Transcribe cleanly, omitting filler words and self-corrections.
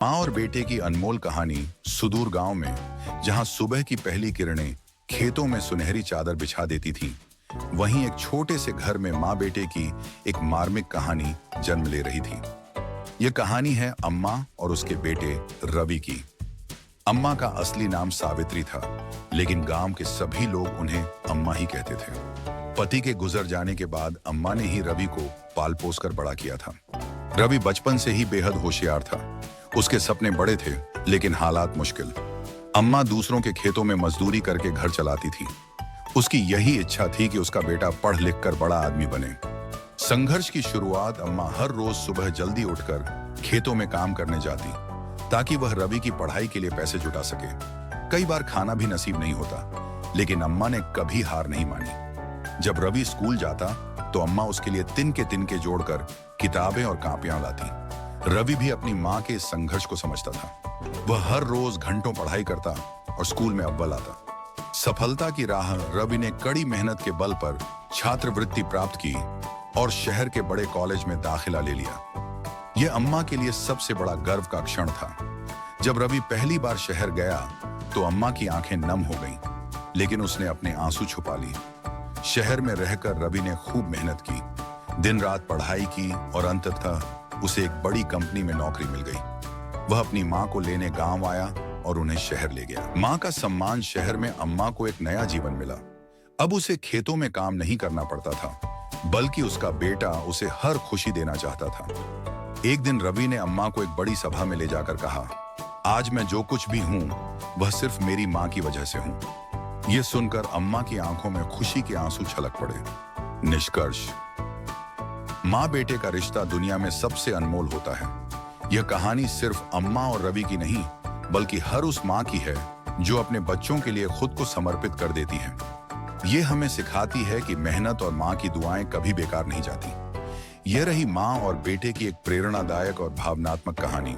माँ और बेटे की अनमोल कहानी सुदूर गांव में, जहां सुबह की पहली किरणें खेतों में सुनहरी चादर बिछा देती थीं, वहीं एक छोटे से घर में माँ बेटे की एक मार्मिक कहानी जन्म ले रही थी। यह कहानी है अम्मा और उसके बेटे रवि की। अम्मा का असली नाम सावित्री था, लेकिन गांव के सभी लोग उन्हें अम्मा ही कहते थे। पति के गुजर जाने के बाद अम्मा ने ही रवि को पाल पोस कर बड़ा किया था। रवि बचपन से ही बेहद होशियार था। उसके सपने बड़े थे, लेकिन हालात मुश्किल। अम्मा दूसरों के खेतों में मजदूरी करके घर चलाती थी। उसकी यही इच्छा थी कि उसका बेटा पढ़ लिख कर बड़ा आदमी बने। संघर्ष की शुरुआत अम्मा हर रोज सुबह जल्दी उठकर खेतों में काम करने जाती, ताकि वह रवि की पढ़ाई के लिए पैसे जुटा सके। कई बार खाना भी नसीब नहीं होता, लेकिन अम्मा ने कभी हार नहीं मानी। जब रवि स्कूल जाता तो अम्मा उसके लिए तिनके जोड़कर किताबें और कापियां लाती। रवि भी अपनी माँ के इस संघर्ष को समझता था। वह हर रोज घंटों पढ़ाई करता और स्कूल में अव्वल आता। सफलता की राह रवि ने कड़ी मेहनत के बल पर छात्रवृत्ति प्राप्त की और शहर के बड़े कॉलेज में दाखिला ले लिया। यह अम्मा के लिए सबसे बड़ा गर्व का क्षण था। जब रवि पहली बार शहर गया तो अम्मा की आंखें नम हो गईं, लेकिन उसने अपने आंसू छुपा लिए। शहर में रहकर रवि ने खूब मेहनत की, दिन रात पढ़ाई की और अंततः उसे एक बड़ी कंपनी में नौकरी मिल गई। वह अपनी माँ को लेने गांव आया और उन्हें शहर ले गया। माँ का सम्मान शहर में अम्मा को एक नया जीवन मिला। अब उसे खेतों में काम नहीं करना पड़ता था, बल्कि उसका बेटा उसे हर खुशी देना चाहता था। एक दिन रवि ने अम्मा को एक बड़ी सभा में ले जाकर कहा, आज मैं जो कुछ भी हूँ वह सिर्फ मेरी माँ की वजह से हूँ। यह सुनकर अम्मा की आंखों में खुशी के आंसू छलक पड़े। निष्कर्ष, माँ बेटे का रिश्ता दुनिया में सबसे अनमोल होता है। यह कहानी सिर्फ अम्मा और रवि की नहीं, बल्कि हर उस माँ की है जो अपने बच्चों के लिए खुद को समर्पित कर देती है। ये हमें सिखाती है कि मेहनत और माँ की दुआएं कभी बेकार नहीं जाती। यह रही माँ और बेटे की एक प्रेरणादायक और भावनात्मक कहानी।